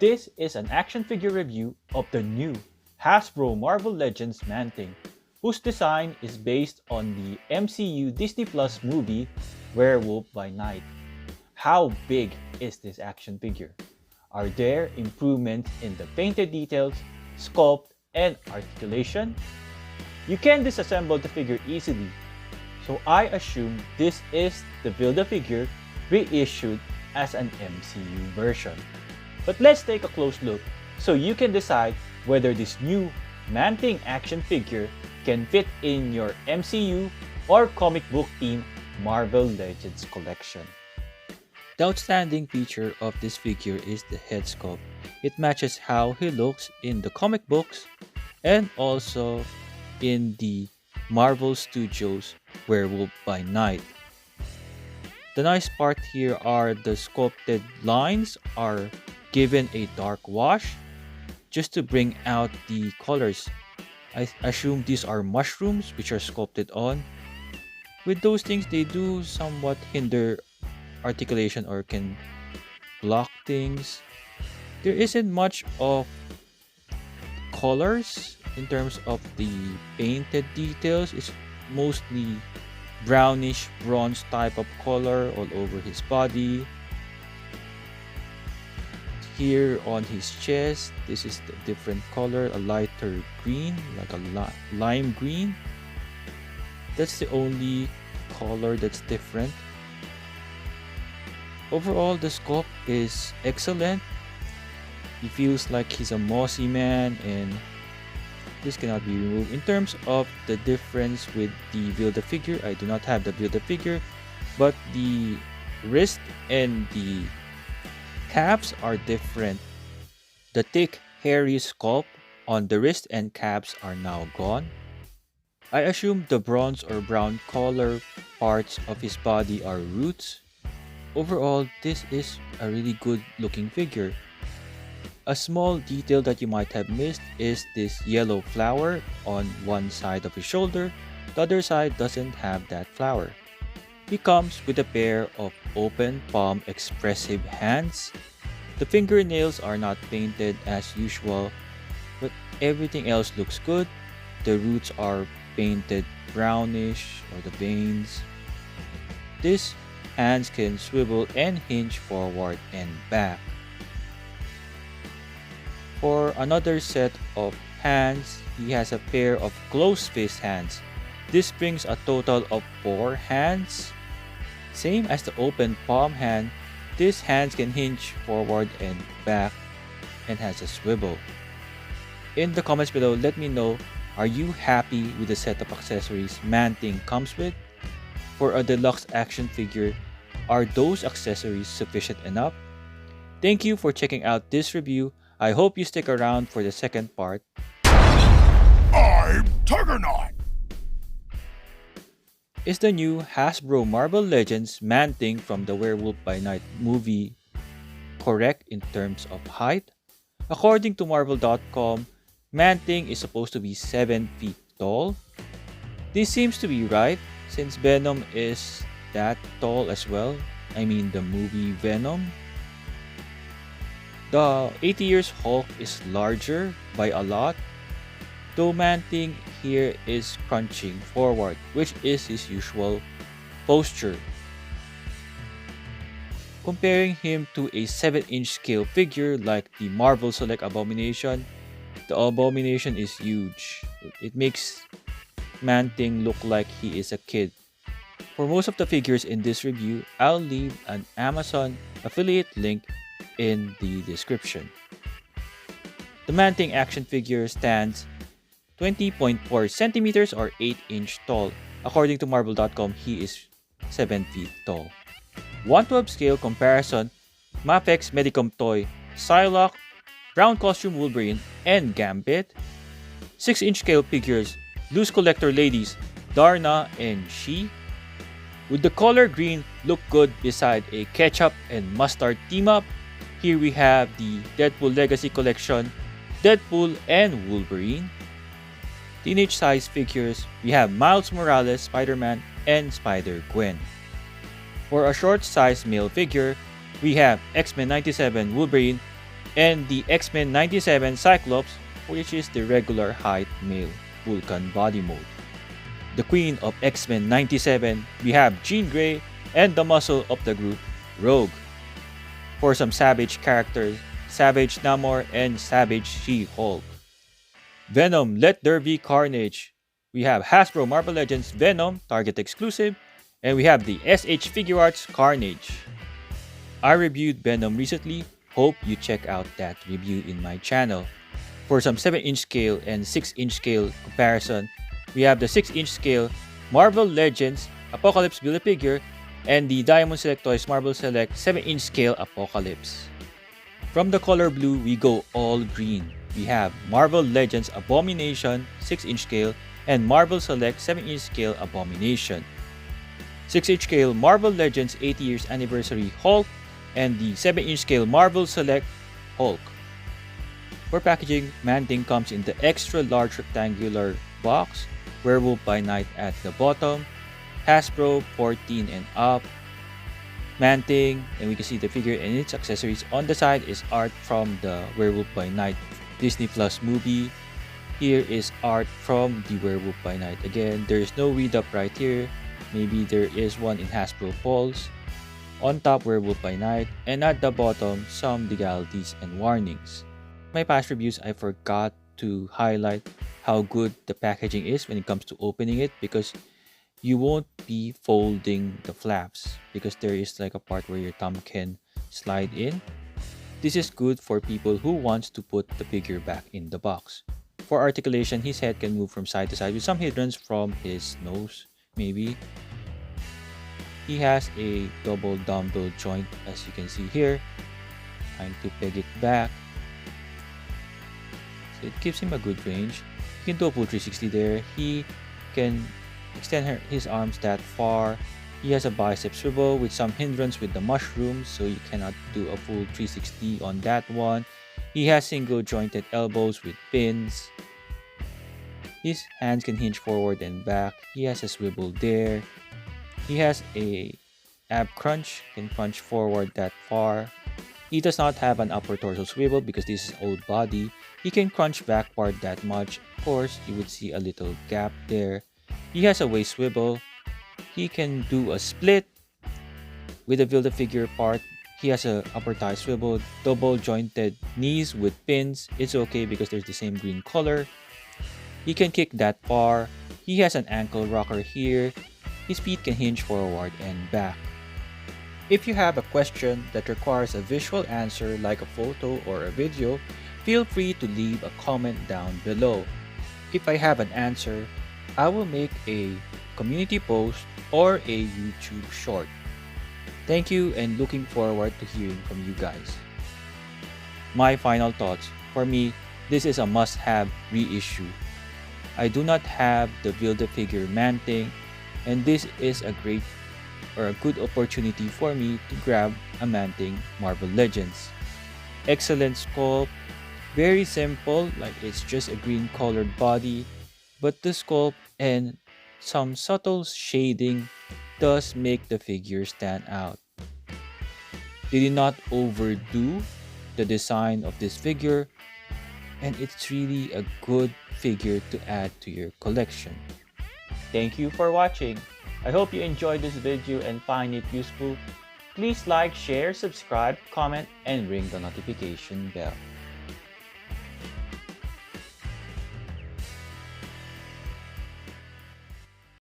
This is an action figure review of the new Hasbro Marvel Legends Man-Thing, whose design is based on the MCU Disney Plus movie Werewolf by Night. How big is this action figure? Are there improvements in the painted details, sculpt, and articulation? You can disassemble the figure easily, so I assume this is the Build-A-Figure reissued as an MCU version. But let's take a close look so you can decide whether this new Man-Thing action figure can fit in your MCU or comic book themed Marvel Legends collection. The outstanding feature of this figure is the head sculpt. It matches how he looks in the comic books and also in the Marvel Studios Werewolf by Night. The nice part here are the sculpted lines are given a dark wash just to bring out the colors. I assume these are mushrooms which are sculpted on. With those things, they do somewhat hinder articulation or can block things. There isn't much of colors in terms of the painted details. It's mostly brownish bronze type of color all over his body. Here on his chest, this is the different color, a lighter green, like a lime green. That's the only color that's different. Overall, the sculpt is excellent. He feels like he's a mossy man and this cannot be removed. In terms of the difference with the Build-A-Figure, I do not have the Build-A-Figure, but the wrist and the calves are different. The thick, hairy sculpt on the wrist and calves are now gone. I assume the bronze or brown color parts of his body are roots. Overall, this is a really good looking figure. A small detail that you might have missed is this yellow flower on one side of his shoulder. The other side doesn't have that flower. He comes with a pair of open palm expressive hands. The fingernails are not painted as usual, but everything else looks good. The roots are painted brownish, or the veins. These hands can swivel and hinge forward and back. For another set of hands, he has a pair of closed fist hands. This brings a total of 4 hands. Same as the open palm hand, these hands can hinge forward and back and has a swivel. In the comments below, let me know, are you happy with the set of accessories Man-Thing comes with? For a deluxe action figure, are those accessories sufficient enough? Thank you for checking out this review. I hope you stick around for the second part. I'm Tuggernaut! Is the new Hasbro Marvel Legends Man-Thing from the Werewolf by Night movie correct in terms of height? According to Marvel.com, Man-Thing is supposed to be 7 feet tall. This seems to be right since Venom is that tall as well. I mean the movie Venom. The 80 years Hulk is larger by a lot, though Man-Thing here is crunching forward, which is his usual posture. Comparing him to a 7-inch scale figure like the Marvel Select Abomination, the Abomination is huge. It makes Man-Thing look like he is a kid. For most of the figures in this review, I'll leave an Amazon affiliate link in the description. The Man-Thing action figure stands 20.4 centimeters or 8-inch tall. According to Marvel.com, he is 7 feet tall. Want to upscale comparison? Mafex Medicom Toy, Psylocke, Brown Costume Wolverine, and Gambit. 6-inch scale figures, Loose Collector Ladies, Darna and She. Would the color green look good beside a ketchup and mustard team-up? Here we have the Deadpool Legacy Collection, Deadpool and Wolverine. Teenage size figures, we have Miles Morales, Spider-Man, and Spider-Gwen. For a short size male figure, we have X-Men 97 Wolverine, and the X-Men 97 Cyclops, which is the regular height male Vulcan body mode. The Queen of X-Men 97, we have Jean Grey, and the muscle of the group, Rogue. For some Savage characters, Savage Namor and Savage She-Hulk. Venom, Let There Be Carnage. We have Hasbro Marvel Legends Venom, Target exclusive, and we have the SH Figure Arts Carnage. I reviewed Venom recently, hope you check out that review in my channel. For some 7-inch scale and 6-inch scale comparison, we have the 6-inch scale Marvel Legends Apocalypse Build-A-Figure and the Diamond Select Toys Marvel Select 7-inch scale Apocalypse. From the color blue, we go all green. We have Marvel Legends Abomination 6-inch scale and Marvel Select 7-inch scale Abomination. 6-inch scale Marvel Legends 80 years anniversary Hulk and the 7-inch scale Marvel Select Hulk. For packaging, Man-Thing comes in the extra large rectangular box, Werewolf by Night at the bottom, Hasbro 14 and up, Man-Thing, and we can see the figure and its accessories. On the side is art from the Werewolf by Night Disney Plus movie. Here is art from the Werewolf by Night. Again, there is no read-up right here. Maybe there is one in Hasbro Pulse. On top, Werewolf by Night, and at the bottom, some legalities and warnings. In my past reviews, I forgot to highlight how good the packaging is when it comes to opening it, because you won't be folding the flaps because there is like a part where your thumb can slide in. This is good for people who wants to put the figure back in the box. For articulation, his head can move from side to side with some hindrance from his nose, maybe. He has a double dumbbell joint, as you can see here. Trying to peg it back. So it gives him a good range. He can do a full 360 there. He can extend his arms that far. He has a bicep swivel with some hindrance with the mushrooms, so you cannot do a full 360 on that one. He has single jointed elbows with pins. His hands can hinge forward and back. He has a swivel there. He has a ab crunch, can crunch forward that far. He does not have an upper torso swivel because this is old body. He can crunch backward that much. Of course, you would see a little gap there. He has a waist swivel. He can do a split with the Build-A-Figure part. He has a upper thigh swivel, double jointed knees with pins. It's okay because there's the same green color. He can kick that far. He has an ankle rocker here. His feet can hinge forward and back. If you have a question that requires a visual answer like a photo or a video, feel free to leave a comment down below. If I have an answer, I will make a community post or a YouTube short. Thank you and looking forward to hearing from you guys. My final thoughts. For me, this is a must-have reissue. I do not have the Build-A-Figure Man-Thing, and this is a great or a good opportunity for me to grab a Man-Thing Marvel Legends. Excellent sculpt, very simple, like it's just a green colored body, but the sculpt and some subtle shading does make the figure stand out. They did not overdo the design of this figure, and it's really a good figure to add to your collection. Thank you for watching. I hope you enjoyed this video and find it useful. Please like, share, subscribe, comment, and ring the notification bell.